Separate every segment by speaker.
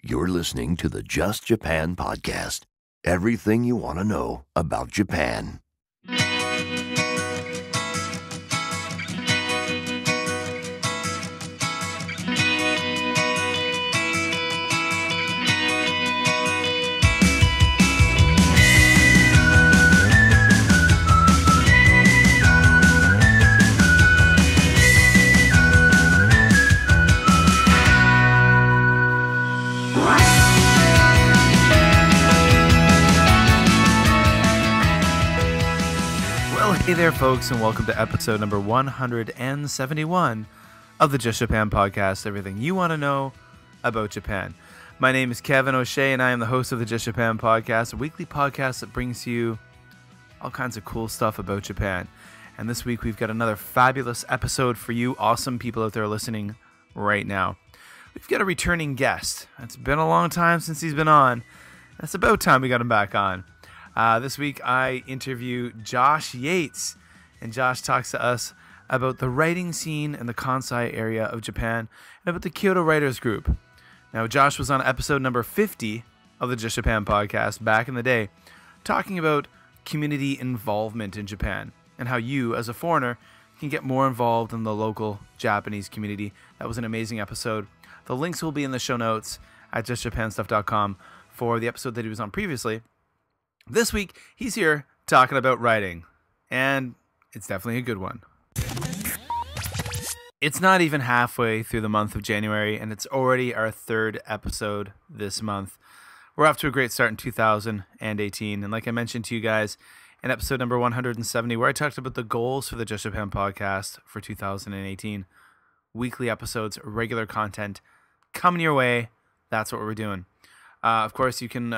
Speaker 1: You're listening to the Just Japan podcast. Everything you want to know about Japan.
Speaker 2: Hey there, folks, and welcome to episode number 171 of the Just Japan podcast, everything you want to know about Japan. My name is Kevin O'Shea, and I am the host of the Just Japan podcast, a weekly podcast that brings you all kinds of cool stuff about Japan. And this week, we've got another fabulous episode for you awesome people out there listening right now. We've got a returning guest. It's been a long time since he's been on. It's about time we got him back on. This week, I interview Josh Yates, and Josh talks to us about the writing scene in the Kansai area of Japan and about the Kyoto Writers Group. Now, Josh was on episode number 50 of the Just Japan podcast back in the day, talking about community involvement in Japan and how you, as a foreigner, can get more involved in the local Japanese community. That was an amazing episode. The links will be in the show notes at justjapanstuff.com for the episode that he was on previously. This week, he's here talking about writing, and it's definitely a good one. It's not even halfway through the month of January, and it's already our third episode this month. We're off to a great start in 2018, and like I mentioned to you guys in episode number 170, where I talked about the goals for the Just Japan podcast for 2018, weekly episodes, regular content coming your way. That's what we're doing. Of course, you can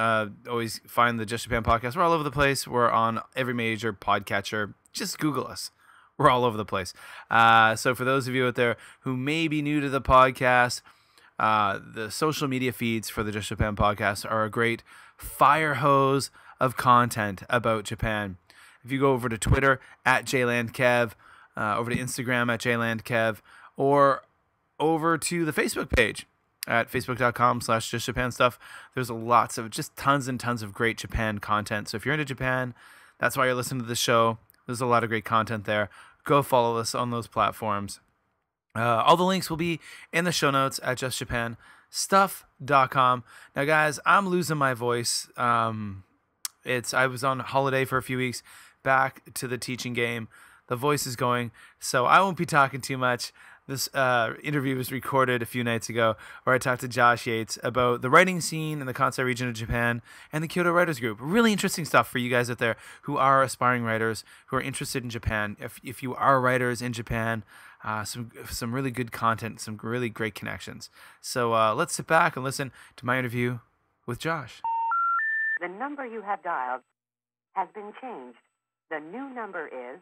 Speaker 2: always find the Just Japan podcast. We're all over the place. We're on every major podcatcher. Just Google us. We're all over the place. So for those of you out there who may be new to the podcast, the social media feeds for the Just Japan podcast are a great fire hose of content about Japan. If you go over to Twitter at JLandKev, over to Instagram at JLandKev, or over to the Facebook page at facebook.com/justjapanstuff. There's lots of just tons and tons of great Japan content. So if you're into Japan, that's why you're listening to the show. There's a lot of great content there. Go follow us on those platforms. All the links will be in the show notes at justjapanstuff.com. Now, guys, I'm losing my voice. I was on holiday for a few weeks, back to the teaching game. The voice is going, so I won't be talking too much. This interview was recorded a few nights ago where I talked to Josh Yates about the writing scene in the Kansai region of Japan and the Kyoto Writers Group. Really interesting stuff for you guys out there who are aspiring writers, who are interested in Japan. If you are writers in Japan, some really good content, some really great connections. So let's sit back and listen to my interview with Josh.
Speaker 3: The number you have dialed has been changed. The new number is...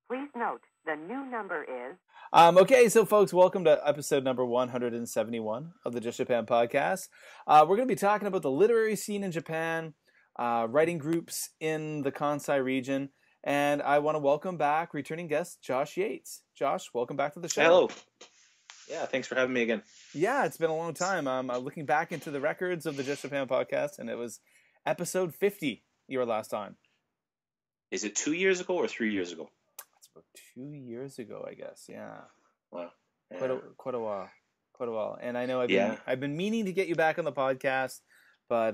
Speaker 3: Please note, the new number is...
Speaker 2: Okay, so folks, welcome to episode number 171 of the Just Japan podcast. We're going to be talking about the literary scene in Japan, writing groups in the Kansai region, and I want to welcome back returning guest Josh Yates. Josh, welcome back to the show.
Speaker 4: Hello. Yeah, thanks for having me again.
Speaker 2: Yeah, it's been a long time. I'm looking back into the records of the Just Japan podcast, and it was episode 50 you were last on.
Speaker 4: Is it 2 years ago or 3 years ago?
Speaker 2: 2 years ago, I guess. Yeah.
Speaker 4: Wow. Yeah.
Speaker 2: Quite a while. And I know I've been meaning to get you back on the podcast, but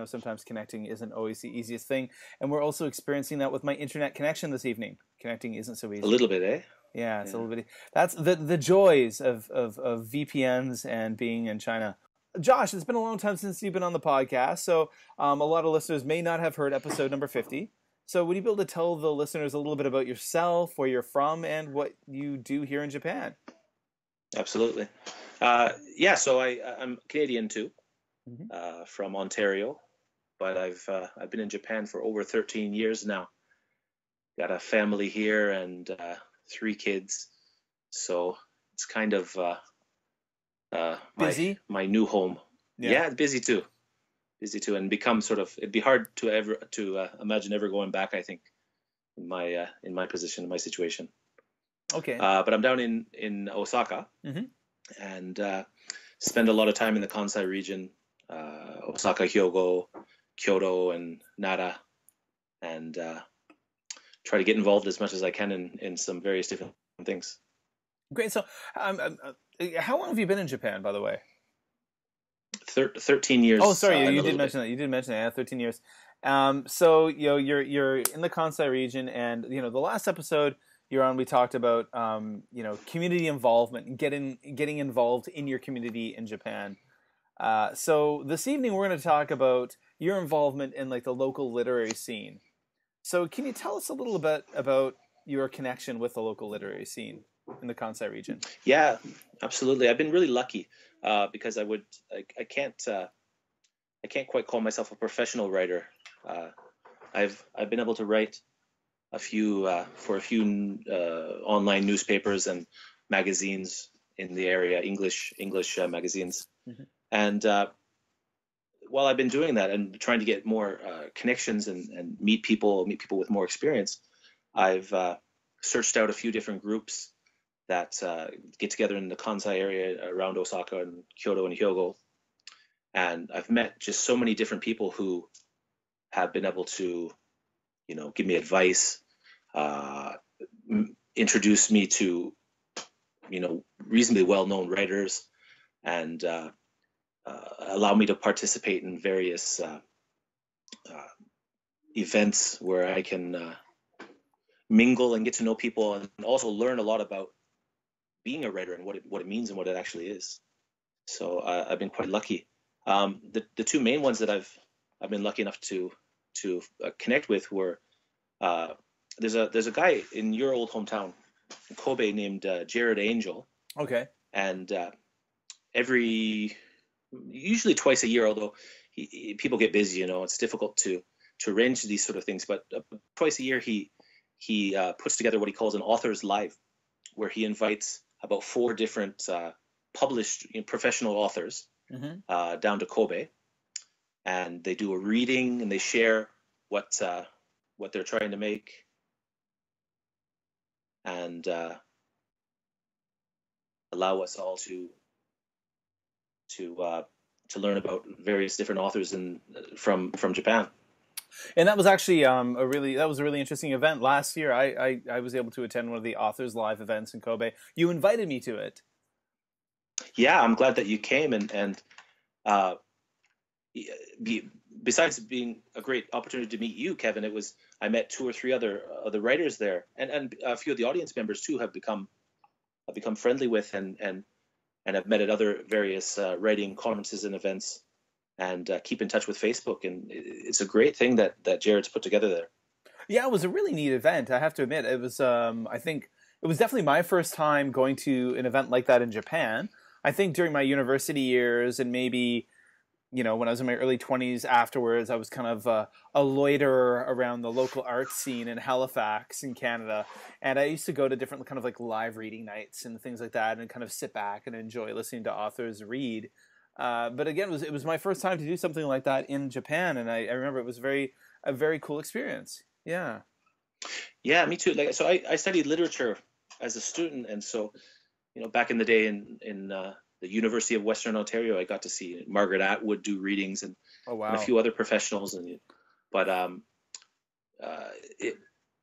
Speaker 2: sometimes connecting isn't always the easiest thing. And we're also experiencing that with my internet connection this evening. Connecting isn't so easy.
Speaker 4: A little bit, eh?
Speaker 2: Yeah, it's a little bit. That's the joys of VPNs and being in China. Josh, it's been a long time since you've been on the podcast, so a lot of listeners may not have heard episode number 50. So would you be able to tell the listeners a little bit about yourself, where you're from, and what you do here in Japan?
Speaker 4: Absolutely. So I'm Canadian too, from Ontario, but I've been in Japan for over 13 years now. Got a family here and 3 kids, so it's kind of
Speaker 2: busy.
Speaker 4: My new home. Yeah, busy too, and become sort of. It'd be hard to imagine ever going back. I think in my position, in my situation.
Speaker 2: Okay.
Speaker 4: But I'm down in Osaka, and spend a lot of time in the Kansai region, Osaka, Hyogo, Kyoto, and Nara, and try to get involved as much as I can in some various different things.
Speaker 2: Great. So, how long have you been in Japan, by the way?
Speaker 4: 13 years.
Speaker 2: Oh, sorry, you did mention that. You did mention that. Yeah, 13 years. So you're in the Kansai region, and the last episode you're on, we talked about community involvement and getting involved in your community in Japan. So this evening we're going to talk about your involvement in like the local literary scene. So can you tell us a little bit about your connection with the local literary scene in the Kansai region?
Speaker 4: Yeah, absolutely. I've been really lucky because I can't quite call myself a professional writer. I've been able to write for a few online newspapers and magazines in the area, English magazines. Mm-hmm. And while I've been doing that and trying to get more connections and meet people with more experience, I've searched out a few different groups that get together in the Kansai area around Osaka and Kyoto and Hyogo. And I've met just so many different people who have been able to, give me advice, introduce me to, reasonably well-known writers, and allow me to participate in various events where I can mingle and get to know people, and also learn a lot about being a writer and what it means and what it actually is. So I've been quite lucky. The two main ones that I've been lucky enough to connect with were there's a guy in your old hometown in Kobe named Jared Angel.
Speaker 2: Okay.
Speaker 4: And usually twice a year, although people get busy, it's difficult to arrange these sort of things. But twice a year, he puts together what he calls an author's live, where he invites about 4 different published professional authors mm-hmm. Down to Kobe, and they do a reading and they share what they're trying to make, and allow us all to learn about various different authors from Japan.
Speaker 2: And that was actually a really interesting event. Last year, I was able to attend one of the Authors Live events in Kobe. You invited me to it.
Speaker 4: Yeah, I'm glad that you came, and besides being a great opportunity to meet you, Kevin, I met 2 or 3 other writers there, and a few of the audience members too have become friendly with and I've met at other various writing conferences and events, and keep in touch with Facebook. And it's a great thing that Jared's put together there.
Speaker 2: Yeah, it was a really neat event. I have to admit, it was. I think it was definitely my first time going to an event like that in Japan. I think during my university years and maybe, when I was in my early 20s afterwards, I was kind of a loiterer around the local art scene in Halifax in Canada. And I used to go to different kind of like live reading nights and things like that and kind of sit back and enjoy listening to authors read. But again, it was my first time to do something like that in Japan. And I remember it was a very cool experience. Yeah.
Speaker 4: Yeah, me too. So I studied literature as a student. And so, back in the day in the University of Western Ontario, I got to see Margaret Atwood do readings and,
Speaker 2: oh, wow.
Speaker 4: and a few other professionals. But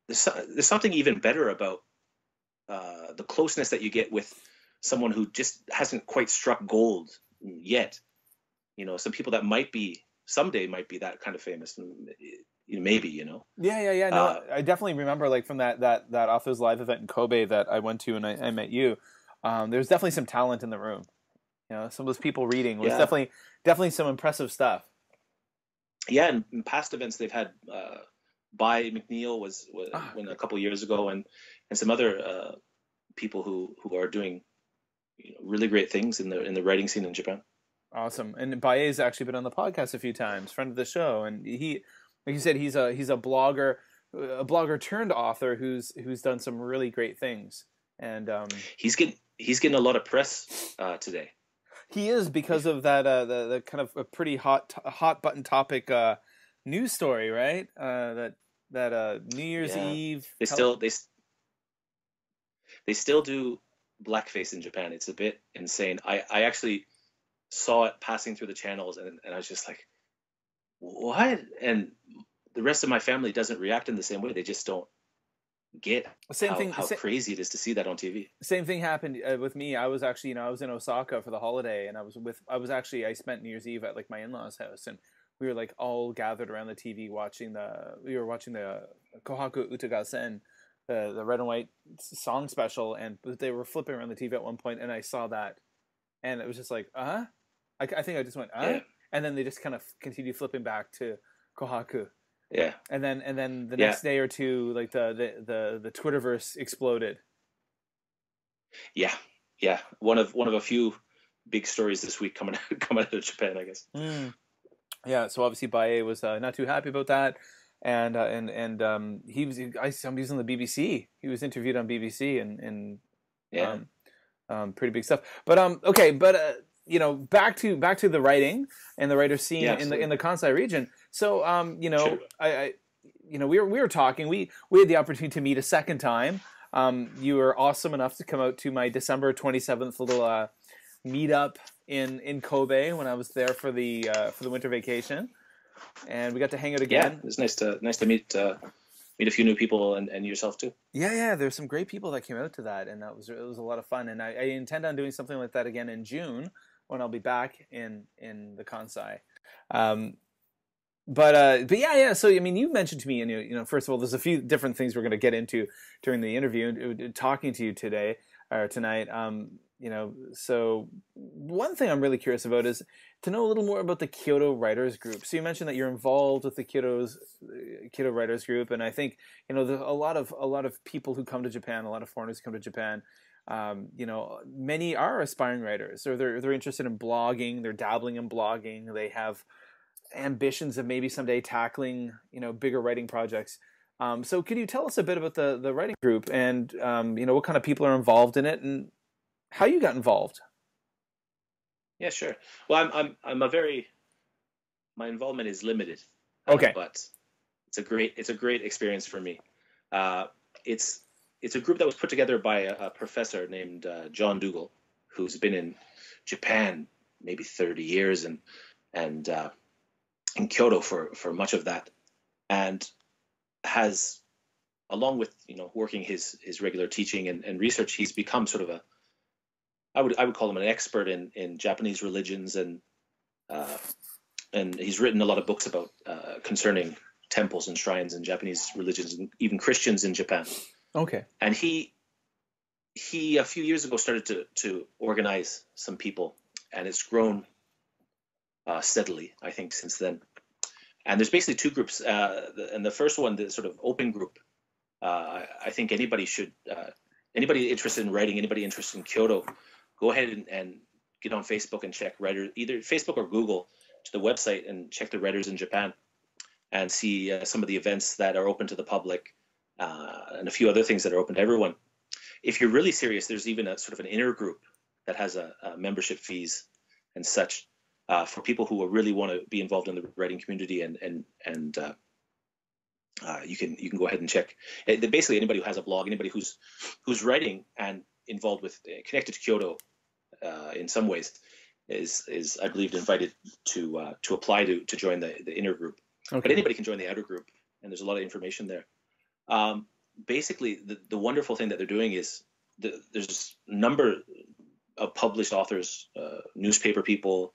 Speaker 4: there's something even better about the closeness that you get with someone who just hasn't quite struck gold yet. Some people that someday might be that kind of famous, maybe.
Speaker 2: Yeah. No, I definitely remember like from that Authors Live event in Kobe that I went to and I met you. There's definitely some talent in the room. Some of those people reading was definitely some impressive stuff.
Speaker 4: Yeah, and in past events they've had By McNeil was a couple of years ago, and some other people who are doing really great things in the writing scene in Japan.
Speaker 2: Awesome. And Bae's actually been on the podcast a few times, friend of the show, and he, like you said, he's a blogger turned author who's done some really great things. And
Speaker 4: he's getting a lot of press today.
Speaker 2: He is, because of that the kind of a pretty hot button topic news story, right? That New Year's Eve.
Speaker 4: They still do blackface in Japan. It's a bit insane. I actually saw it passing through the channels, and I was just like, what? And the rest of my family doesn't react in the same way. They just don't get how crazy it is to see that on TV.
Speaker 2: Same thing happened with me. I was actually, I was in Osaka for the holiday, and I spent New Year's Eve at like my in-laws' house, and we were like all gathered around the TV watching the Kohaku Utagasen, the red and white song special, and they were flipping around the TV at one point, and I saw that, and it was just like, I think I just went,
Speaker 4: Yeah.
Speaker 2: And then they just kind of continued flipping back to Kohaku.
Speaker 4: Yeah.
Speaker 2: And then the next day or two, like the Twitterverse exploded.
Speaker 4: Yeah. Yeah. One of a few big stories this week coming out of Japan, I guess.
Speaker 2: Yeah. So obviously Bae was not too happy about that. And he was on the BBC. He was interviewed on BBC and pretty big stuff. But okay, but back to the writing and the writer scene in the Kansai region. So
Speaker 4: Sure.
Speaker 2: we were talking. We had the opportunity to meet a second time. You were awesome enough to come out to my December 27th little meetup in Kobe when I was there for the winter vacation, and we got to hang out again.
Speaker 4: Yeah, it was nice to meet a few new people and yourself too.
Speaker 2: Yeah, there's some great people that came out to that, and it was a lot of fun. And I intend on doing something like that again in June when I'll be back in the Kansai. But yeah. So I mean, you mentioned to me, and first of all, there's a few different things we're going to get into during the interview, talking to you today or tonight. So one thing I'm really curious about is to know a little more about the Kyoto Writers Group. So you mentioned that you're involved with the Kyoto Writers Group, and I think there's a lot of people who come to Japan, a lot of foreigners who come to Japan. Many are aspiring writers, or they're interested in blogging, they're dabbling in blogging, they have ambitions of maybe someday tackling bigger writing projects. So could you tell us a bit about the writing group and what kind of people are involved in it and how you got involved?
Speaker 4: Yeah, sure. Well, my involvement is limited.
Speaker 2: Okay.
Speaker 4: But it's a great experience for me. It's a group that was put together by a professor named John Dougal, who's been in Japan maybe 30 years and in Kyoto for much of that, and has, along with working his regular teaching and research, he's become sort of I would call him an expert in Japanese religions, and he's written a lot of books about concerning temples and shrines in Japanese religions and even Christians in Japan.
Speaker 2: Okay.
Speaker 4: And he a few years ago started to organize some people, and it's grown steadily, I think, since then. And there's basically two groups, and the first one, the sort of open group, I think anybody interested in writing, anybody interested in Kyoto, go ahead and get on Facebook and check writers, either Facebook or Google, to the website and check the writers in Japan and see some of the events that are open to the public, and a few other things that are open to everyone. If you're really serious, there's even a sort of an inner group that has a membership fees and such for people who really want to be involved in the writing community, and you can go ahead and check. Basically, anybody who has a blog, anybody who's writing and involved with connected to Kyoto in some ways is I believe invited to apply to join the inner group. Okay. But anybody can join the outer group, and there's a lot of information there. Basically, the wonderful thing that they're doing is there's a number of published authors, newspaper people,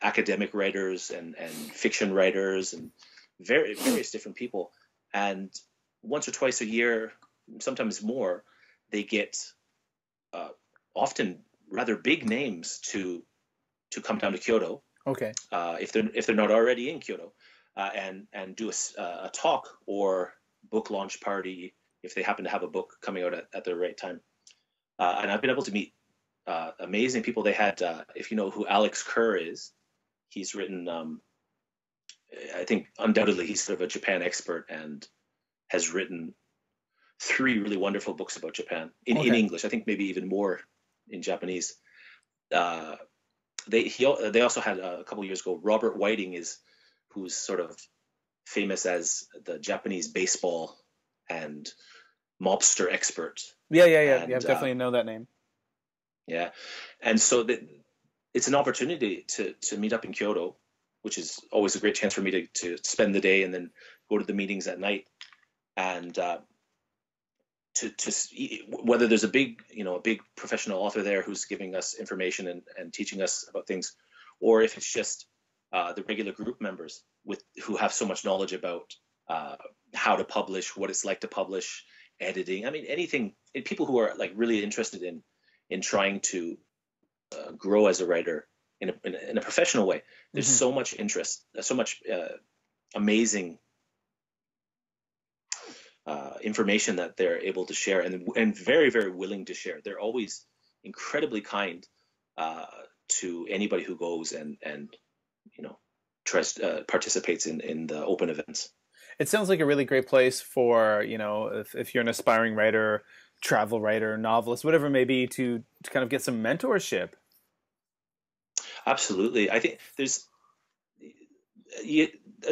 Speaker 4: academic writers, and fiction writers, and various different people. And once or twice a year, sometimes more, they get often rather big names to come down to Kyoto.
Speaker 2: Okay.
Speaker 4: If they're not already in Kyoto, and do a talk or book launch party if they happen to have a book coming out at the right time. And I've been able to meet amazing people. They had, if you know who Alex Kerr is, he's written, I think undoubtedly he's sort of a Japan expert and has written 3 really wonderful books about Japan in English. I think maybe even more in Japanese. They also had a couple of years ago, Robert Whiting who's sort of famous as the Japanese baseball and mobster expert.
Speaker 2: Yeah, I've definitely know that name.
Speaker 4: Yeah. And so it's an opportunity to meet up in Kyoto, which is always a great chance for me to spend the day and then go to the meetings at night. And whether there's a big professional author there who's giving us information and teaching us about things, or if it's just the regular group members who have so much knowledge about how to publish, what it's like to publish, editing. I mean, anything. People who are like really interested in trying to grow as a writer in a professional way. There's so much interest, so much amazing information that they're able to share, and very, very willing to share. They're always incredibly kind to anybody who goes and participates in the open events.
Speaker 2: It sounds like a really great place for, if you're an aspiring writer, travel writer, novelist, whatever it may be, to kind of get some mentorship.
Speaker 4: Absolutely. I think as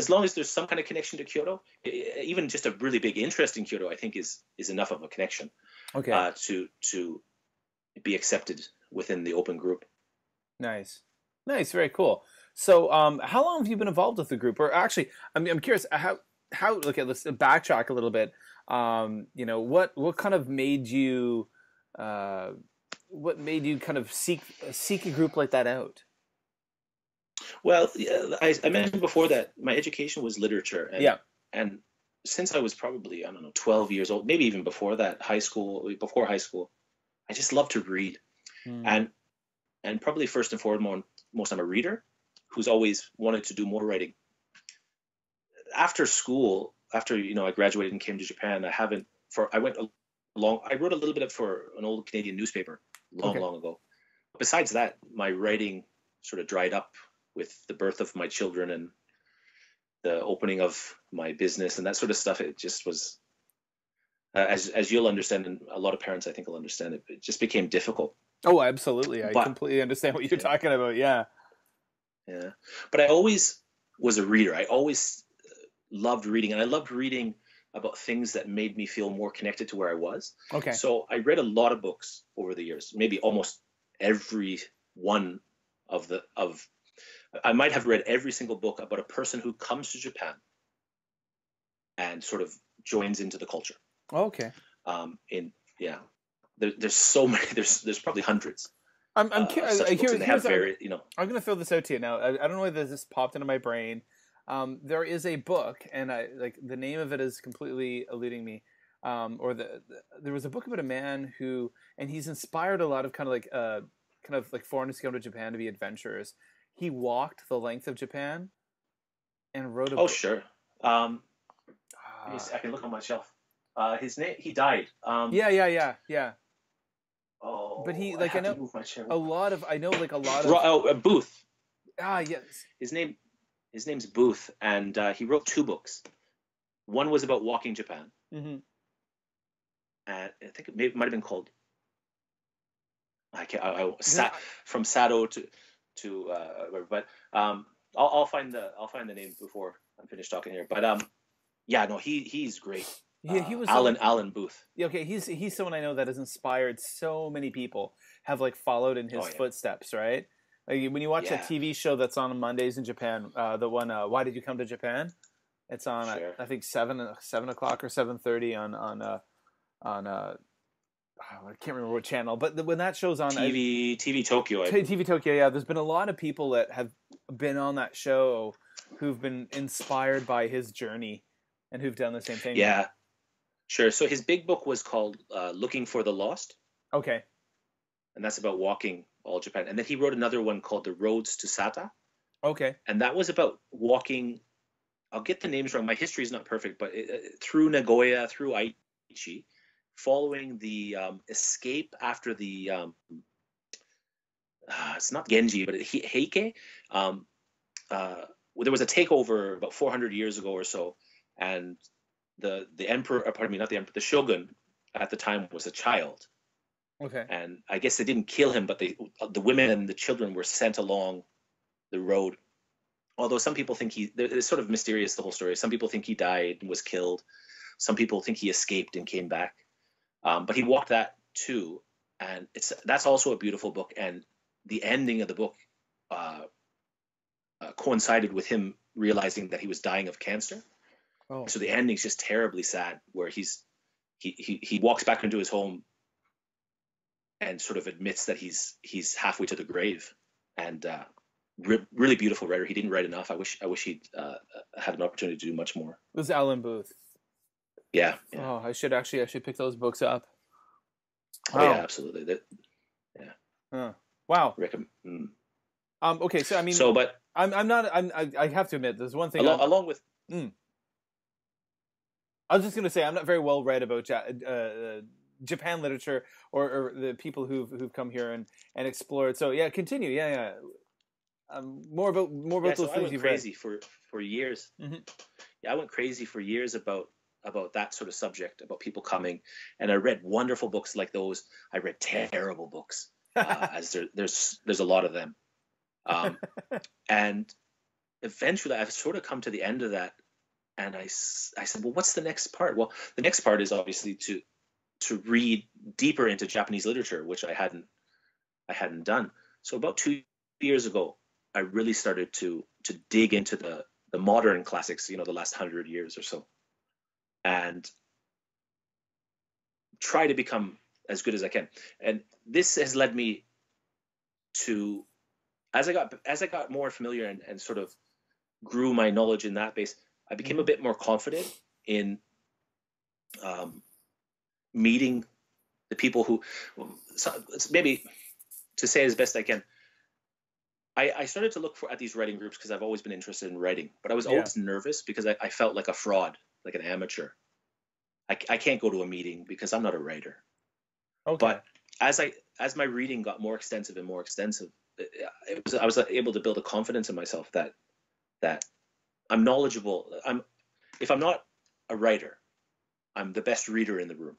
Speaker 4: long as there's some kind of connection to Kyoto, even just a really big interest in Kyoto, I think is enough of a connection to be accepted within the open group.
Speaker 2: Nice, very cool. So, how long have you been involved with the group? Or actually, I'm curious how. Okay, let's backtrack a little bit. What kind of made you kind of seek a group like that out?
Speaker 4: Well, I mentioned before that my education was literature, and since I was probably 12 years old, maybe even before that, before high school, I just loved to read, and probably first and foremost, I'm a reader who's always wanted to do more writing. After school, after I graduated and came to Japan, I wrote a little bit for an old Canadian newspaper long ago. Besides that, my writing sort of dried up with the birth of my children and the opening of my business and that sort of stuff. It just was, as you'll understand, and a lot of parents I think will understand, it just became difficult.
Speaker 2: Oh, absolutely. I completely understand what you're talking about. Yeah.
Speaker 4: Yeah. But I always was a reader. I always loved reading, and I loved reading about things that made me feel more connected to where I was.
Speaker 2: Okay.
Speaker 4: So I read a lot of books over the years, maybe almost every one I might have read every single book about a person who comes to Japan and sort of joins into the culture.
Speaker 2: Okay.
Speaker 4: There's so many. There's probably hundreds.
Speaker 2: I'm curious. I'm going
Speaker 4: to
Speaker 2: throw this out to you now. I don't know whether this popped into my brain. There is a book, and the name of it is completely eluding me. There was a book about a man and he's inspired a lot of kind of like foreigners to come to Japan to be adventurers. He walked the length of Japan and wrote a book.
Speaker 4: Oh, sure. I can look on my shelf. His name, he died.
Speaker 2: Yeah.
Speaker 4: Oh,
Speaker 2: but he,
Speaker 4: I have to move my chair. Booth.
Speaker 2: Ah, yes.
Speaker 4: His name's Booth, and he wrote two books. One was about walking Japan. Mm-hmm. And I think it might have been called. From Sado to but I'll find the name before I'm finished talking here. But he's great.
Speaker 2: Yeah, he was
Speaker 4: Alan Booth.
Speaker 2: Yeah, okay, he's someone I know that has inspired so many people, have followed in his footsteps, right? Like when you watch that TV show that's on Mondays in Japan, the one Why Did You Come to Japan? It's on I think 7 o'clock or 7:30 on I can't remember what channel, but when that show's on
Speaker 4: TV Tokyo.
Speaker 2: TV Tokyo, yeah. There's been a lot of people that have been on that show who've been inspired by his journey and who've done the same thing.
Speaker 4: Yeah, sure. So his big book was called Looking for the Lost.
Speaker 2: Okay.
Speaker 4: And that's about walking all Japan. And then he wrote another one called The Roads to Sata.
Speaker 2: Okay.
Speaker 4: And that was about walking, I'll get the names wrong, my history is not perfect, but through Nagoya, through Aichi, following the escape after the it's not Genji, but Heike. There was a takeover about 400 years ago or so, and the emperor, pardon me, not the emperor, the shogun at the time was a child.
Speaker 2: Okay.
Speaker 4: And I guess they didn't kill him, but the women and the children were sent along the road. Although some people think it's sort of mysterious, the whole story. Some people think he died and was killed. Some people think he escaped and came back. But he walked that too. and that's also a beautiful book. And the ending of the book coincided with him realizing that he was dying of cancer.
Speaker 2: Oh.
Speaker 4: So the ending's just terribly sad, where he walks back into his home and sort of admits that he's halfway to the grave. And really beautiful writer. He didn't write enough. I wish he'd had an opportunity to do much more.
Speaker 2: It was Alan Booth.
Speaker 4: Yeah.
Speaker 2: Oh, I should pick those books up.
Speaker 4: Oh
Speaker 2: Wow.
Speaker 4: yeah, absolutely.
Speaker 2: Wow.
Speaker 4: Okay,
Speaker 2: so I mean,
Speaker 4: but
Speaker 2: I have to admit, there's one thing
Speaker 4: along with.
Speaker 2: I was just going to say, I'm not very well read about Japan literature or the people who've come here and explored. So yeah, continue. Yeah. More about those things.
Speaker 4: I went
Speaker 2: you've
Speaker 4: crazy
Speaker 2: read.
Speaker 4: for years.
Speaker 2: Mm-hmm.
Speaker 4: Yeah, I went crazy for years about that sort of subject, about people coming, and I read wonderful books like those. I read terrible books, as there's a lot of them, and eventually I've sort of come to the end of that. And I said, well, what's the next part? Well, the next part is obviously to read deeper into Japanese literature, which I hadn't done. So about 2 years ago, I really started to dig into the modern classics, the last 100 years or so, and try to become as good as I can. And this has led me to, as I got more familiar and sort of grew my knowledge in that base, I became a bit more confident in meeting the people who, maybe to say as best I can, I started to look at these writing groups because I've always been interested in writing, but I was always nervous because I felt like a fraud, like an amateur. I can't go to a meeting because I'm not a writer.
Speaker 2: Okay.
Speaker 4: But as my reading got more extensive and more extensive, I was able to build a confidence in myself that I'm knowledgeable. If I'm not a writer, I'm the best reader in the room.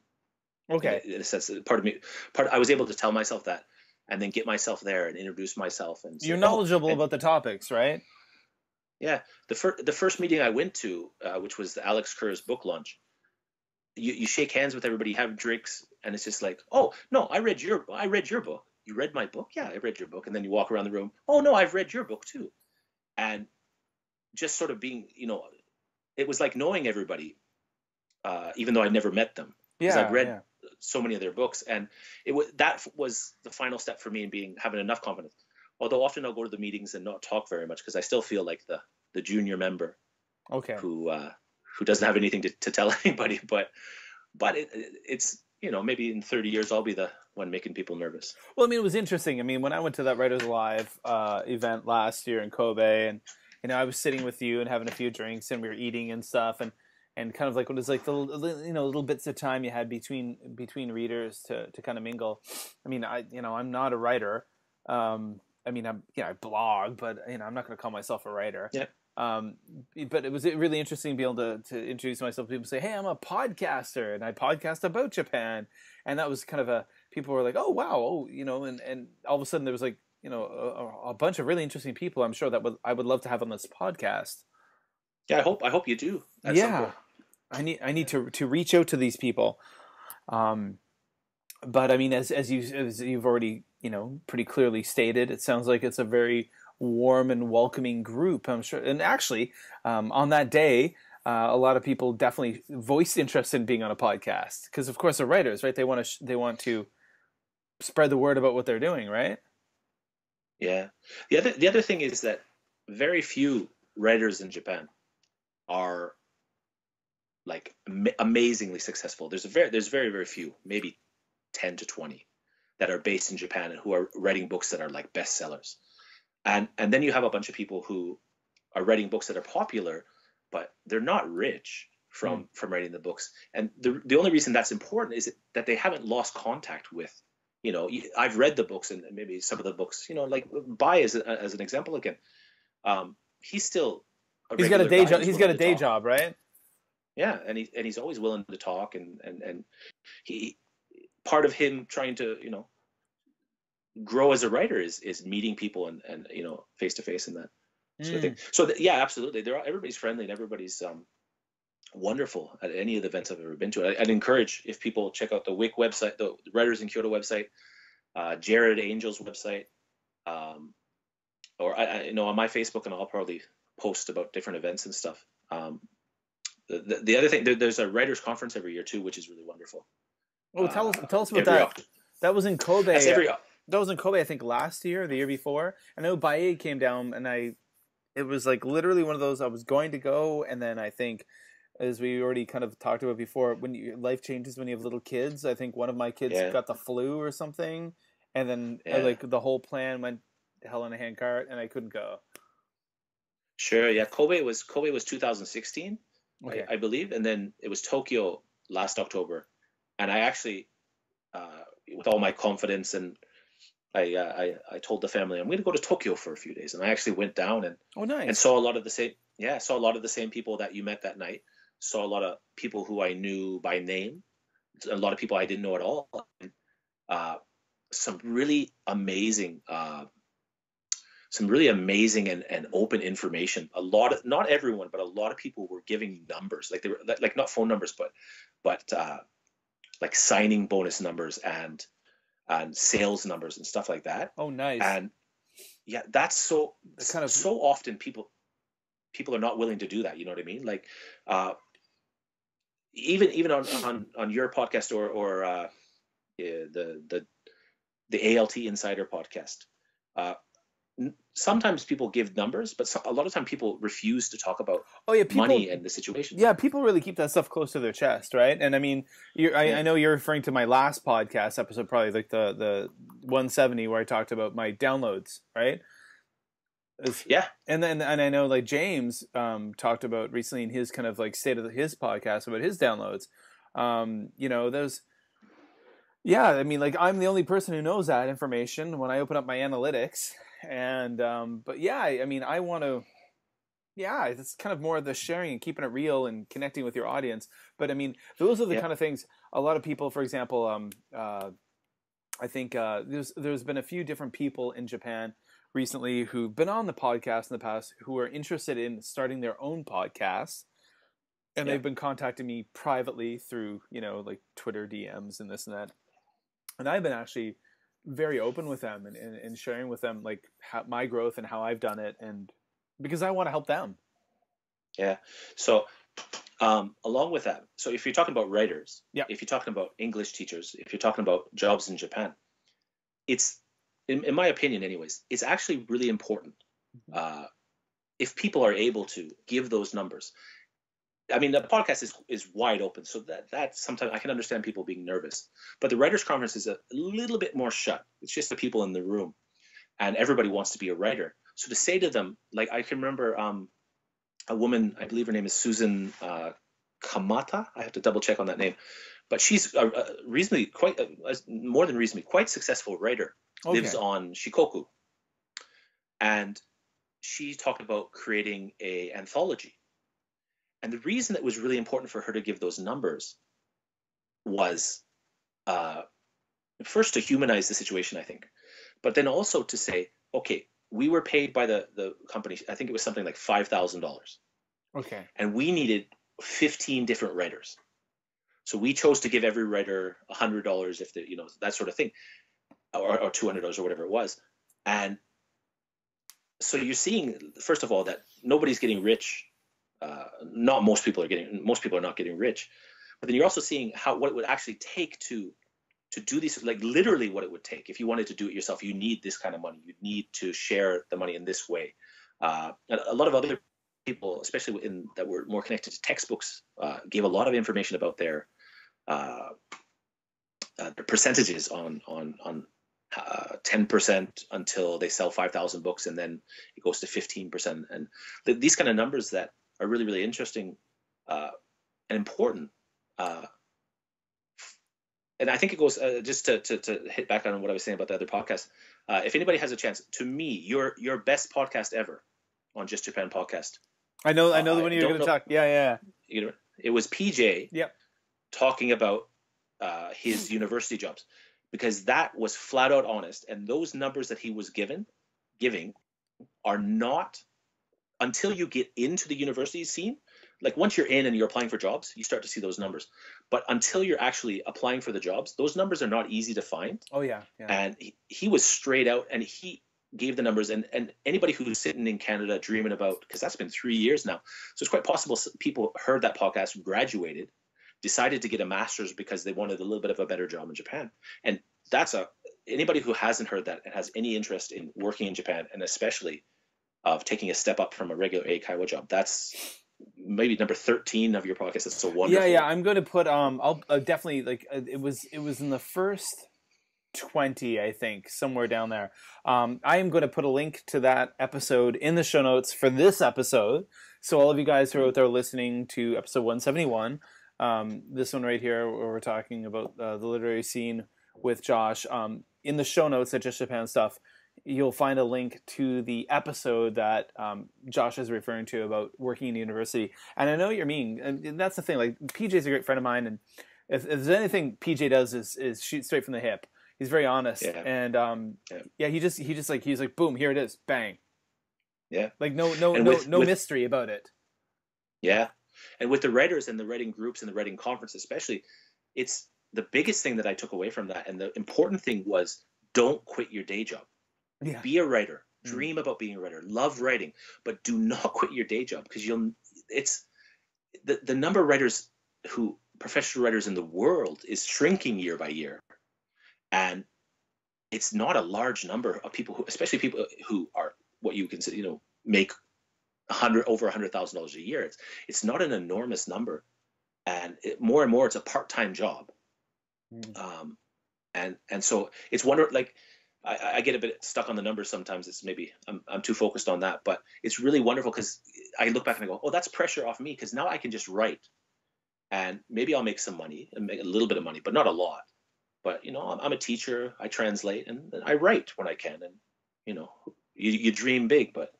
Speaker 2: Okay.
Speaker 4: In a sense, I was able to tell myself that, and then get myself there and introduce myself. And say,
Speaker 2: you're knowledgeable about the topics, right?
Speaker 4: Yeah. The first meeting I went to, which was the Alex Kerr's book launch, you shake hands with everybody, have drinks, and it's just like, oh no, I read your book. You read my book? Yeah, I read your book. And then you walk around the room. Oh no, I've read your book too. And just sort of being, it was like knowing everybody, even though I'd never met them, because I'd read so many of their books, and that was the final step for me in having enough confidence. Although often I'll go to the meetings and not talk very much because I still feel like the junior member, who doesn't have anything to tell anybody. But it's maybe in 30 years I'll be the one making people nervous.
Speaker 2: Well, I mean, it was interesting. I mean, when I went to that Writers Live event last year in Kobe, and I was sitting with you and having a few drinks, and we were eating and stuff, and kind of like what is like the little bits of time you had between readers to kind of mingle. I mean, I'm not a writer. I mean, I blog, but I'm not going to call myself a writer.
Speaker 4: Yeah.
Speaker 2: But it was really interesting to be able to introduce myself. People say, "Hey, I'm a podcaster, and I podcast about Japan," and that was kind of people were like, "Oh wow," and all of a sudden there was like a bunch of really interesting people. I'm sure that I would love to have on this podcast.
Speaker 4: Yeah, I hope you do. At some point.
Speaker 2: I need to reach out to these people. But I mean, as you've already pretty clearly stated, it sounds like it's a very warm and welcoming group, I'm sure. And actually, on that day, a lot of people definitely voiced interest in being on a podcast because, of course, they're writers, right? They want to spread the word about what they're doing, right?
Speaker 4: Yeah. The other thing is that very few writers in Japan are like amazingly successful. There's very, very few, maybe 10 to 20 that are based in Japan and who are writing books that are like bestsellers. And then you have a bunch of people who are writing books that are popular, but they're not rich from writing the books. And the only reason that's important is that they haven't lost contact with, I've read the books and maybe some of the books, like Bai as an example again. He's still
Speaker 2: he's got a day job. He's got a day job, right?
Speaker 4: Yeah, and he's always willing to talk, and he part of him trying to grow as a writer is meeting people and face to face and that sort of thing. So yeah, absolutely. Everybody's friendly and everybody's wonderful at any of the events I've ever been to. I'd encourage if people check out the WIC website, the Writers in Kyoto website. Jared Angel's website, or I know on my Facebook, and I'll probably post about different events and stuff. The other thing, there's a writers conference every year too, which is really wonderful.
Speaker 2: Oh, tell us about that. That was in Kobe.
Speaker 4: That's
Speaker 2: that was in Kobe, I think, last year, or the year before. I know Baye came down, and it was like literally one of those, I was going to go, and then I think, as we already kind of talked about before, when life changes when you have little kids. I think one of my kids got the flu or something, and then like the whole plan went to hell in a handcart, and I couldn't go.
Speaker 4: Sure, yeah. Kobe was 2016,
Speaker 2: okay.
Speaker 4: I believe, and then it was Tokyo last October, and I actually, with all my confidence, and I told the family I'm going to go to Tokyo for a few days, and I actually went down and
Speaker 2: nice.
Speaker 4: and saw a lot of the same people that you met that night. Saw a lot of people who I knew by name, a lot of people I didn't know at all. Some really amazing and open information. Not everyone, but a lot of people were giving numbers, like they were like not phone numbers, but like signing bonus numbers and sales numbers and stuff like that.
Speaker 2: Oh, nice.
Speaker 4: And yeah, that's so often people are not willing to do that. You know what I mean? Like, even on your podcast or the ALT Insider podcast, sometimes people give numbers, but a lot of time people refuse to talk about money and the situation.
Speaker 2: Yeah, people really keep that stuff close to their chest, right? And I mean, I know you're referring to my last podcast episode, probably like the 170, where I talked about my downloads, right?
Speaker 4: Yeah.
Speaker 2: And I know like James talked about recently in his kind of like state of his podcast about his downloads. I mean, like I'm the only person who knows that information when I open up my analytics. And but yeah, I mean, I want to, it's kind of more of the sharing and keeping it real and connecting with your audience. But I mean, those are the kind of things a lot of people, for example, I think there's been a few different people in Japan recently who've been on the podcast in the past who are interested in starting their own podcasts, and they've been contacting me privately through like Twitter DMs and this and that, and I've been actually very open with them and sharing with them like my growth and how I've done it, and because I want to help them.
Speaker 4: Yeah. So along with that, so if you're talking about writers, if you're talking about English teachers, if you're talking about jobs in Japan, it's in my opinion anyways, it's actually really important if people are able to give those numbers. I mean, the podcast is wide open, so that sometimes I can understand people being nervous. But the writers' conference is a little bit more shut. It's just the people in the room, and everybody wants to be a writer. So to say to them, like I can remember a woman, I believe her name is Susan Kamata. I have to double check on that name, but she's a reasonably more than reasonably quite successful writer. Okay. Lives on Shikoku, and she talked about creating a anthology. And the reason that was really important for her to give those numbers was first to humanize the situation, I think, but then also to say, okay, we were paid by the company, I think it was something like $5,000.
Speaker 2: Okay. And
Speaker 4: we needed 15 different writers. So we chose to give every writer $100 if they, that sort of thing, or $200 or whatever it was. And so you're seeing, first of all, that nobody's getting rich. Most people are not getting rich, but then you're also seeing what it would actually take to do these, like literally what it would take. If you wanted to do it yourself, you need this kind of money. You need to share the money in this way. And a lot of other people, especially that were more connected to textbooks, gave a lot of information about their percentages on 10% until they sell 5,000 books, and then it goes to 15%. And these kind of numbers that are really, really interesting and important. And I think it goes just to hit back on what I was saying about the other podcast. If anybody has a chance, to me, your best podcast ever on Just Japan podcast.
Speaker 2: I know the one you're going to talk. Yeah.
Speaker 4: It was PJ.
Speaker 2: Yep.
Speaker 4: Talking about his university jobs, because that was flat out honest, and those numbers that he was giving are not, until you get into the university scene, like once you're in and you're applying for jobs, you start to see those numbers. But until you're actually applying for the jobs, those numbers are not easy to find.
Speaker 2: Oh yeah.
Speaker 4: And he was straight out, and he gave the numbers. And anybody who's sitting in Canada dreaming about, because that's been 3 years now, so it's quite possible people heard that podcast, graduated, decided to get a master's because they wanted a little bit of a better job in Japan. And that's anybody who hasn't heard that and has any interest in working in Japan, and especially of taking a step up from a regular Eikaiwa job, that's maybe number 13 of your podcast. It's so wonderful.
Speaker 2: Yeah. I'm going to put I'll definitely, like, it was in the first 20, I think, somewhere down there. I am going to put a link to that episode in the show notes for this episode. So all of you guys who are out there listening to episode 171, this one right here, where we're talking about the literary scene with Josh, in the show notes at Just Japan Stuff, you'll find a link to the episode that Josh is referring to about working in university. And I know what you mean. And that's the thing. Like, PJ's a great friend of mine, and if there's anything PJ does is shoot straight from the hip. He's very honest.
Speaker 4: Yeah.
Speaker 2: And he just like, he's like, boom, here it is, bang.
Speaker 4: Yeah.
Speaker 2: Like no mystery about it.
Speaker 4: Yeah. And with the writers and the writing groups and the writing conference especially, it's the biggest thing that I took away from that. And the important thing was, don't quit your day job.
Speaker 2: Yeah.
Speaker 4: Be a writer. Dream about being a writer. Love writing, but do not quit your day job, because it's the number of writers professional writers in the world is shrinking year by year. And it's not a large number of people especially people who are what you consider, make over $100,000 a year. It's not an enormous number, and more and more it's a part-time job. And so it's like, I get a bit stuck on the numbers sometimes. It's maybe I'm too focused on that, but it's really wonderful because I look back and I go, oh, that's pressure off me, because now I can just write, and maybe I'll make some money and make a little bit of money, but not a lot. But I'm a teacher. I translate and I write when I can, and you dream big, but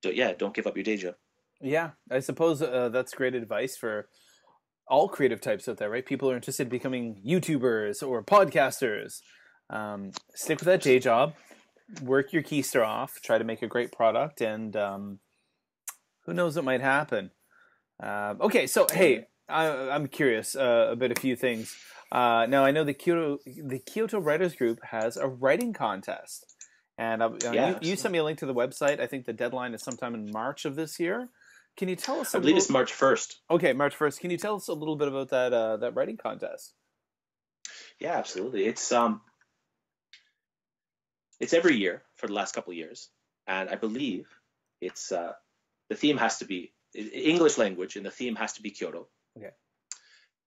Speaker 4: don't give up your day job. Yeah,
Speaker 2: I suppose that's great advice for all creative types out there, right? People are interested in becoming YouTubers or podcasters. Stick with that day job, work your keister off, try to make a great product, and who knows what might happen. Okay, so hey, I'm curious about a few things. Now I know the Kyoto Writers Group has a writing contest, and you sent me a link to the website. I think the deadline is sometime in March of this year. Can you tell us?
Speaker 4: I believe it's March 1st.
Speaker 2: Okay, March 1st. Can you tell us a little bit about that writing contest?
Speaker 4: Yeah, absolutely. It's every year for the last couple of years, and I believe it's the theme has to be English language, and the theme has to be Kyoto.
Speaker 2: Okay.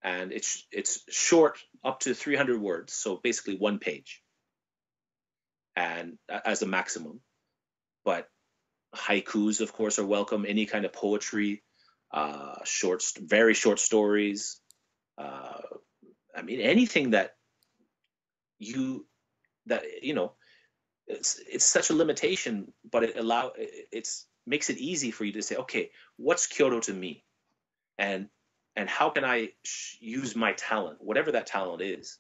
Speaker 4: And it's short, up to 300 words, so basically one page, and as a maximum. But haikus, of course, are welcome. Any kind of poetry, very short stories. Anything that it's such a limitation, but it makes it easy for you to say, okay, what's Kyoto to me, and how can I use my talent, whatever that talent is,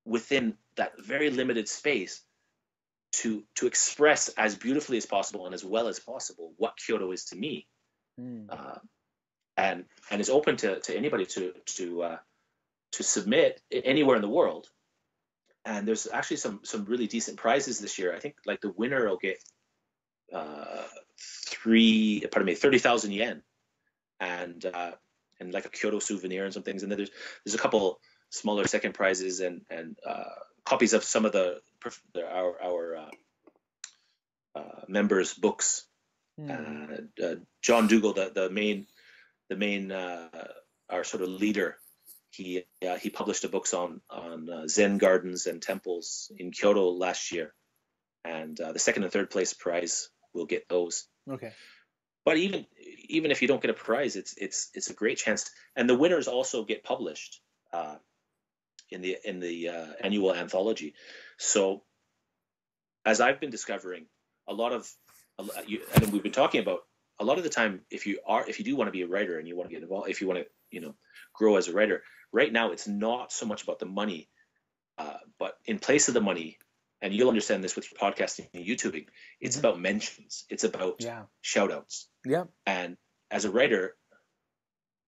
Speaker 4: within that very limited space to express as beautifully as possible and as well as possible what Kyoto is to me. And it's open to anybody to submit anywhere in the world. And there's actually some really decent prizes this year. I think like the winner will get 30,000 yen, and like a Kyoto souvenir and some things. And then there's a couple smaller second prizes and copies of some of our members' books. John Dougal, the main our sort of leader, he published a books on Zen gardens and temples in Kyoto last year, and the second and third place prize will get those.
Speaker 2: Okay.
Speaker 4: But even if you don't get a prize, it's a great chance, and the winners also get published in the annual anthology. So, as I've been discovering, and we've been talking about, a lot of the time, if you do want to be a writer and you want to get involved, if you want to grow as a writer, right now it's not so much about the money, but in place of the money, and you'll understand this with your podcasting and YouTubing, it's about mentions, it's about shout outs.
Speaker 2: Yeah.
Speaker 4: And as a writer,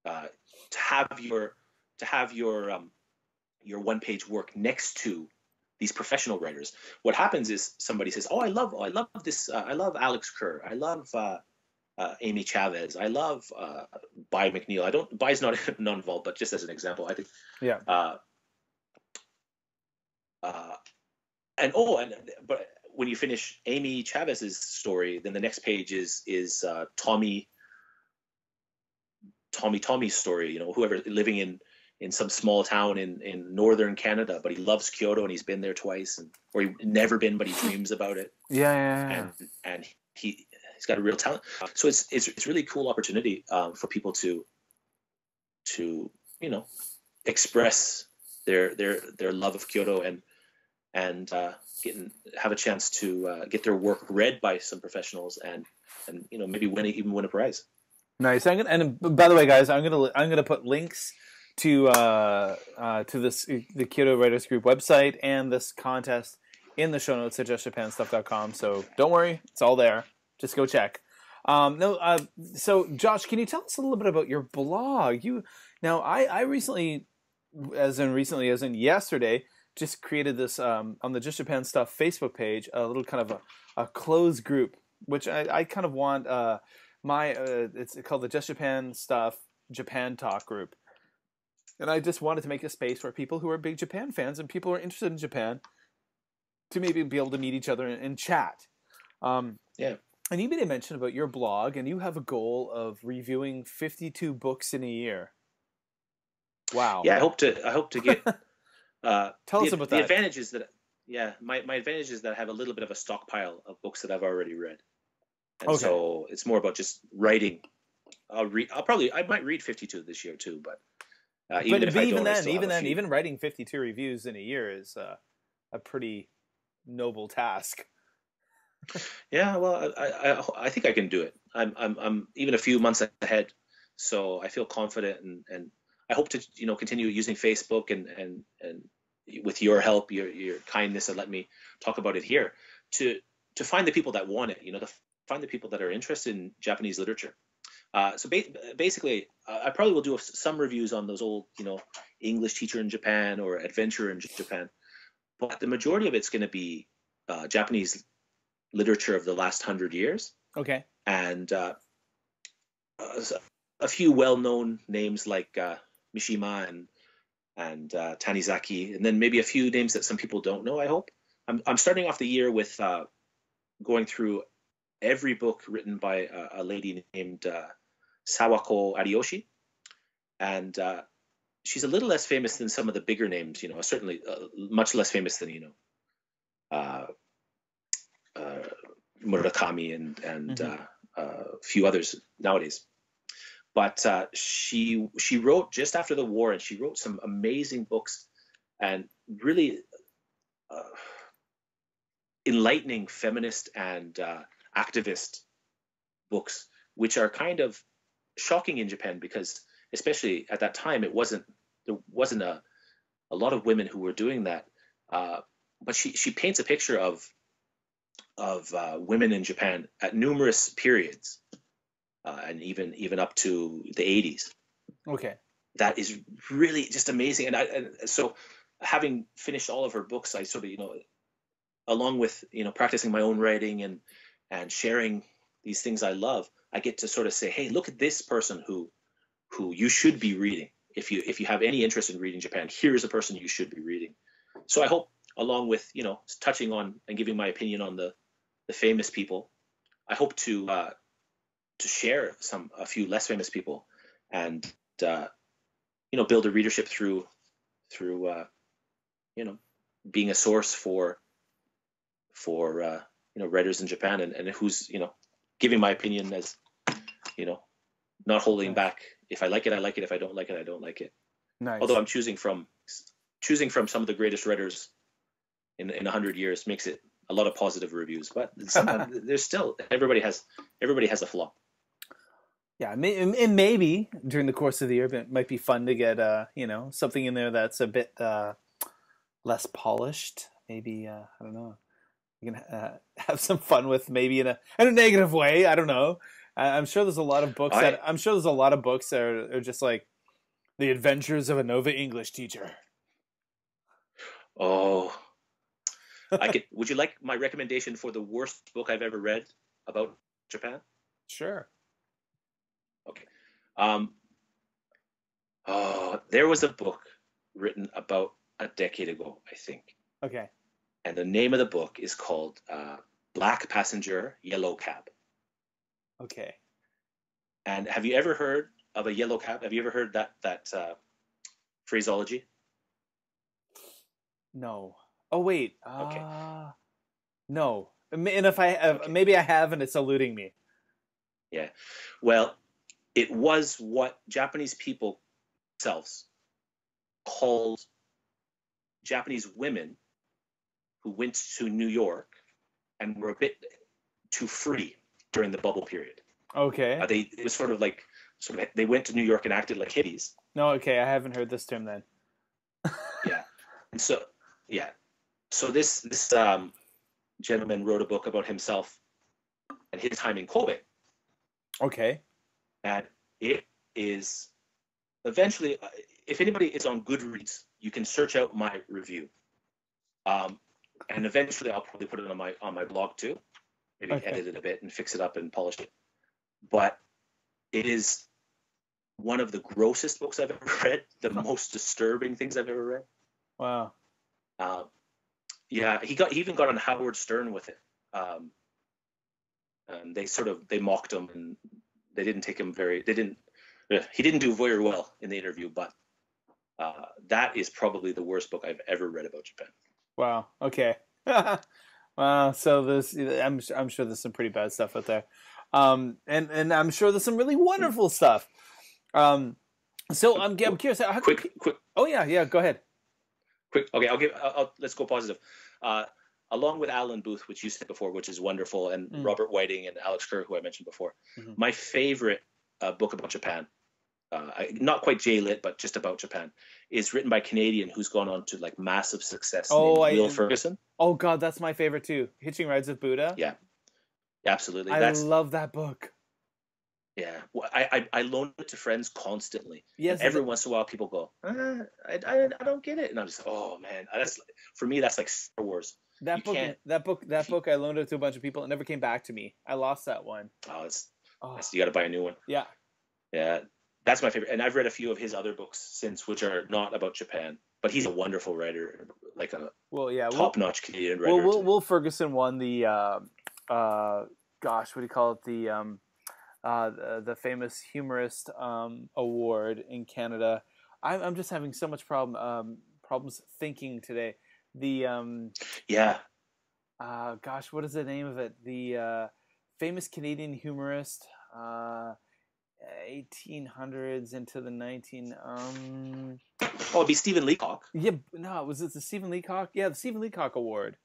Speaker 4: to have your one-page work next to these professional writers. What happens is somebody says, "Oh, I love this. I love Alex Kerr. I love Amy Chavez. I love Bai McNeil." I don't. Bai's not involved, but just as an example, I think.
Speaker 2: Yeah.
Speaker 4: But when you finish Amy Chavez's story, then the next page is Tommy's story. Whoever living in some small town in northern Canada, but he loves Kyoto and he's been there twice, or he's never been, but he dreams about it.
Speaker 2: Yeah.
Speaker 4: And he's got a real talent. So it's really cool opportunity for people to express their love of Kyoto and have a chance to get their work read by some professionals and maybe win a prize.
Speaker 2: Nice. And by the way, guys, I'm gonna put links to the Kyoto Writers Group website and this contest in the show notes at justjapanstuff.com. So don't worry, it's all there. Just go check. So Josh, can you tell us a little bit about your blog? I recently, as in yesterday, just created this on the Just Japan Stuff Facebook page, a little kind of a closed group, which I kind of want it's called the Just Japan Stuff Japan Talk group. And I just wanted to make a space for people who are big Japan fans and people who are interested in Japan to maybe be able to meet each other and chat.
Speaker 4: Yeah.
Speaker 2: And you made a mention about your blog, and you have a goal of reviewing 52 books in a year. Wow.
Speaker 4: Yeah, I hope to get.
Speaker 2: Tell us about that.
Speaker 4: The advantage is that, my advantage is that I have a little bit of a stockpile of books that I've already read, and so it's more about just writing. I might read 52 this year too, but even
Speaker 2: writing 52 reviews in a year is a pretty noble task.
Speaker 4: Yeah, well, I think I can do it. I'm even a few months ahead, so I feel confident, and I hope to continue using Facebook and with your help, your kindness, and let me talk about it here to find the people that want it. To find the people that are interested in Japanese literature. So basically, I probably will do some reviews on those old, English Teacher in Japan or Adventure in Japan, but the majority of it's going to be Japanese literature of the last 100 years.
Speaker 2: Okay.
Speaker 4: And a few well-known names like Mishima and Tanizaki, and then maybe a few names that some people don't know. I hope. I'm starting off the year with going through every book written by a lady named Sawako Ariyoshi, and she's a little less famous than some of the bigger names. Certainly much less famous than Murakami and a few others nowadays. But she wrote just after the war, and she wrote some amazing books and really enlightening feminist and activist books, which are kind of shocking in Japan because, especially at that time, there wasn't a lot of women who were doing that. But she paints a picture of women in Japan at numerous periods, and even up to the 80s.
Speaker 2: Okay,
Speaker 4: that is really just amazing. And so, having finished all of her books, I sort of along with practicing my own writing and sharing these things I love, I get to sort of say, hey, look at this person who you should be reading. If you have any interest in reading Japan, here's a person you should be reading. So I hope, along with touching on and giving my opinion on the famous people, I hope to share a few less famous people and build a readership through being a source for writers in Japan and who's giving my opinion as not holding back. If I like it, I like it. If I don't like it, I don't like it.
Speaker 2: Nice.
Speaker 4: Although I'm choosing from some of the greatest writers in 100 years makes it a lot of positive reviews, but there's still everybody has a flaw.
Speaker 2: Yeah, and maybe during the course of the year, it might be fun to get something in there that's a bit less polished. Maybe I don't know. You can have some fun with maybe in a negative way. I don't know. I'm sure there's a lot of books that are just like The Adventures of a Nova English Teacher.
Speaker 4: Oh, would you like my recommendation for the worst book I've ever read about Japan?
Speaker 2: Sure.
Speaker 4: Okay. There was a book written about a decade ago, I think.
Speaker 2: Okay.
Speaker 4: And the name of the book is called Black Passenger, Yellow Cab.
Speaker 2: Okay.
Speaker 4: And have you ever heard of a yellow cab? Have you ever heard that phraseology?
Speaker 2: No. Oh wait.
Speaker 4: Okay.
Speaker 2: No. And if I have, maybe I have, and it's eluding me.
Speaker 4: Yeah. Well, it was what Japanese people themselves called Japanese women who went to New York and were a bit too free during the bubble period.
Speaker 2: Okay.
Speaker 4: It was sort of they went to New York and acted like hippies.
Speaker 2: No, okay, I haven't heard this term then.
Speaker 4: Yeah. And so this gentleman wrote a book about himself and his time in Kobe.
Speaker 2: Okay.
Speaker 4: And it is eventually, if anybody is on Goodreads, you can search out my review. And eventually I'll probably put it on my blog too. Maybe edit it a bit and fix it up and polish it. But it is one of the grossest books I've ever read, the most disturbing things I've ever read.
Speaker 2: Wow.
Speaker 4: Yeah, he even got on Howard Stern with it. And they mocked him, and they didn't take him he didn't do very well in the interview, but that is probably the worst book I've ever read about Japan.
Speaker 2: Wow. Okay. Wow. So I'm sure there's some pretty bad stuff out there. And I'm sure there's some really wonderful stuff. So I'm curious.
Speaker 4: Quick.
Speaker 2: Oh yeah. Go ahead.
Speaker 4: Quick. Okay. Let's go positive. Along with Alan Booth, which you said before, which is wonderful, and Robert Whiting and Alex Kerr, who I mentioned before. Mm-hmm. My favorite book about Japan, not quite J-lit, but just about Japan, is written by a Canadian who's gone on to like massive success. Will Ferguson.
Speaker 2: Oh God, that's my favorite too. Hitching Rides with Buddha.
Speaker 4: Yeah, absolutely.
Speaker 2: I love that book.
Speaker 4: Yeah, well, I loan it to friends constantly.
Speaker 2: Yes.
Speaker 4: Every once in a while, people go, I don't get it, and I'm just, oh man, for me that's like Star Wars.
Speaker 2: That book, I loaned it to a bunch of people. It never came back to me. I lost that one.
Speaker 4: You got to buy a new one.
Speaker 2: Yeah.
Speaker 4: Yeah, that's my favorite, and I've read a few of his other books since, which are not about Japan. But he's a wonderful writer, like a top-notch Canadian writer.
Speaker 2: Will Ferguson won the what do you call it? The famous humorist award in Canada. I'm just having so much problems thinking today. What is the name of it? The famous Canadian humorist, 1800s into the 19.
Speaker 4: It'd be Stephen Leacock.
Speaker 2: Yeah, no, was it the Stephen Leacock? Yeah, the Stephen Leacock Award,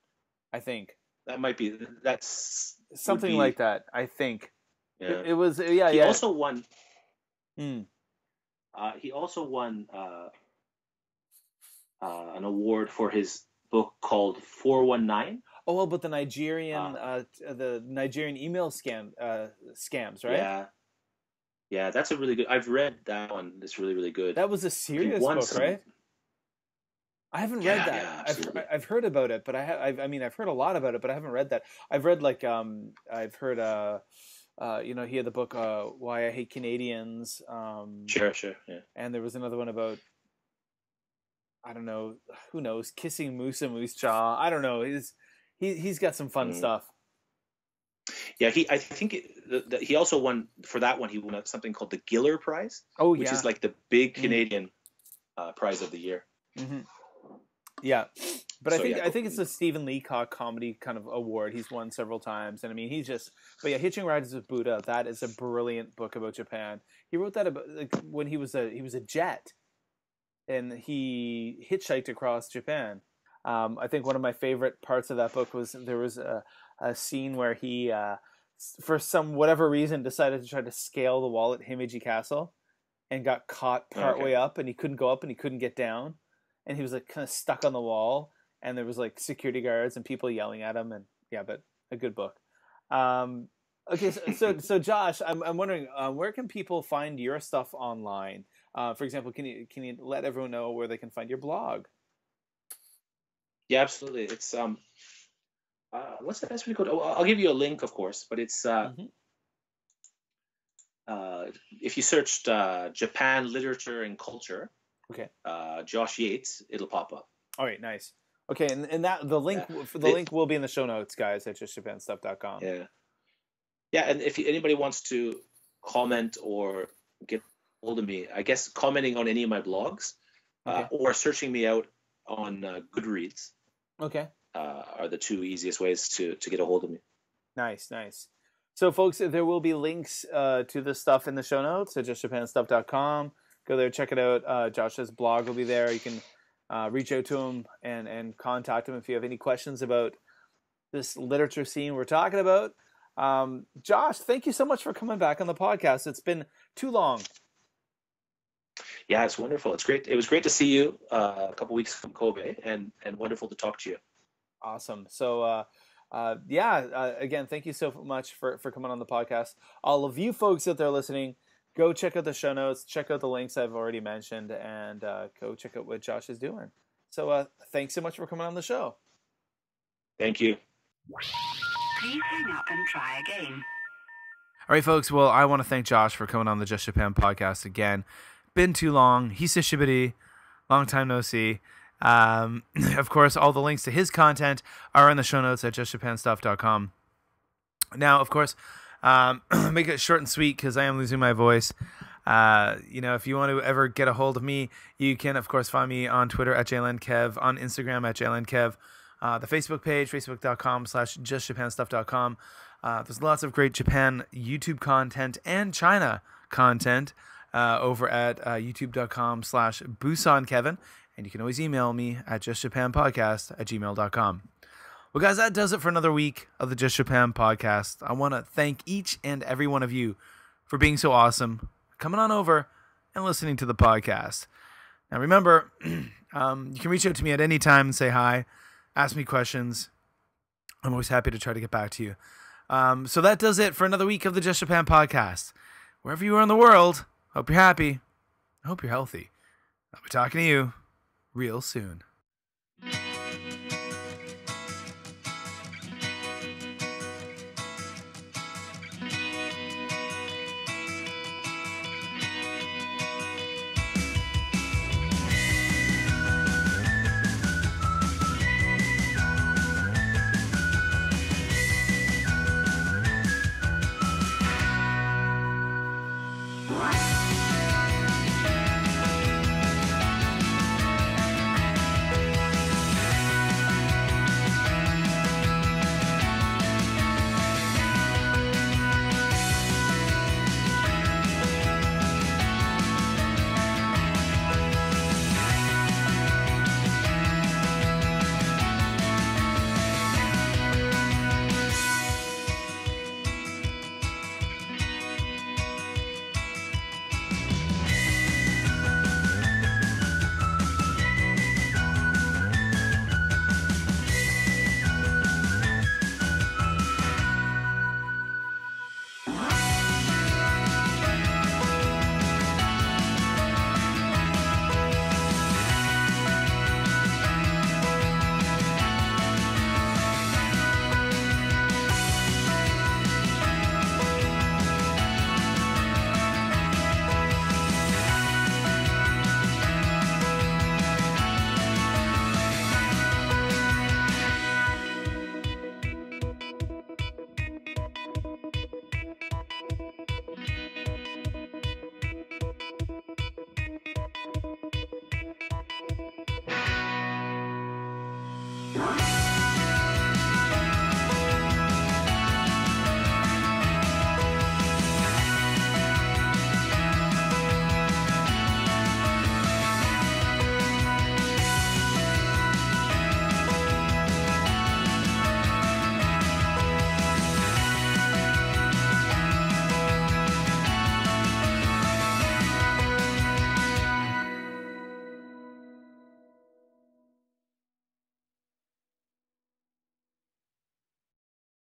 Speaker 2: I think.
Speaker 4: That might be. That's
Speaker 2: something like that, I think.
Speaker 4: Yeah.
Speaker 2: It was.
Speaker 4: He also won.
Speaker 2: He
Speaker 4: also won an award for his book called 419.
Speaker 2: Oh, well, but the Nigerian email scams, right?
Speaker 4: Yeah, that's a really good. I've read that one. It's really, really good.
Speaker 2: That was a serious book, right? I haven't read that.
Speaker 4: Yeah,
Speaker 2: I've heard about it, but I've heard a lot about it, but I haven't read that. I've read he had the book Why I Hate Canadians.
Speaker 4: Sure, yeah.
Speaker 2: And there was another one about, I don't know, who knows, kissing Musa Moose Jaw. I don't know. He's got some fun stuff.
Speaker 4: Yeah, I think he also won for that one. He won something called the Giller Prize.
Speaker 2: Oh,
Speaker 4: which is like the big Canadian prize of the year.
Speaker 2: Mm-hmm. Yeah, but I think it's the Stephen Leacock comedy kind of award. He's won several times, and I mean Hitching Rides with Buddha. That is a brilliant book about Japan. He wrote that about when he was a jet, and he hitchhiked across Japan. I think one of my favorite parts of that book was there was a scene where he, for some whatever reason, decided to try to scale the wall at Himeji Castle, and got caught partway up, and he couldn't go up and he couldn't get down. And he was like kind of stuck on the wall, and there was like security guards and people yelling at him, but a good book. Okay, so Josh, I'm wondering, where can people find your stuff online? For example, can you let everyone know where they can find your blog?
Speaker 4: Yeah, absolutely. It's what's the best way to go? I'll give you a link, of course, but it's
Speaker 2: Hmm.
Speaker 4: if you searched Japan literature and culture,
Speaker 2: Okay.
Speaker 4: Josh Yates, it'll pop up.
Speaker 2: All right, nice. Okay, and that the link
Speaker 4: Yeah,
Speaker 2: the link will be in the show notes, guys, at justjapanstuff.com.
Speaker 4: yeah, yeah. And if anybody wants to comment or get hold of me, I guess commenting on any of my blogs
Speaker 2: Okay.
Speaker 4: or searching me out on Goodreads
Speaker 2: Okay.
Speaker 4: are the two easiest ways to get a hold of me.
Speaker 2: Nice, nice. So, folks, there will be links to this stuff in the show notes at justjapanstuff.com. Go there, check it out. Josh's blog will be there. You can reach out to him and contact him if you have any questions about this literature scene we're talking about. Josh, thank you so much for coming back on the podcast. It's been too long.
Speaker 4: Yeah, it's wonderful. It's great. It was great to see you a couple weeks from Kobe, and wonderful to talk to you.
Speaker 2: Awesome. So, again, thank you so much for coming on the podcast. All of you folks out there listening, go check out the show notes, check out the links I've already mentioned, and go check out what Josh is doing. So, thanks so much for coming on the show.
Speaker 4: Thank you.
Speaker 3: Please hang up and try again.
Speaker 2: All right, folks. Well, I want to thank Josh for coming on the Just Japan podcast again. Been too long. Hisa shibari. Long time no see. Of course, all the links to his content are in the show notes at justjapanstuff.com. Now, of course, make it short and sweet because I am losing my voice. If you want to ever get a hold of me, you can, of course, find me on Twitter at JLandKev, on Instagram at JLandKev, the Facebook page, facebook.com/justjapanstuff.com. There's lots of great Japan YouTube content and China content over at youtube.com/BusanKevin. And you can always email me at justjapanpodcast@gmail.com. Well, guys, that does it for another week of the Just Japan podcast. I want to thank each and every one of you for being so awesome, coming on over and listening to the podcast. Now, remember, you can reach out to me at any time and say hi, ask me questions. I'm always happy to try to get back to you. So that does it for another week of the Just Japan podcast. Wherever you are in the world, hope you're happy. I hope you're healthy. I'll be talking to you real soon.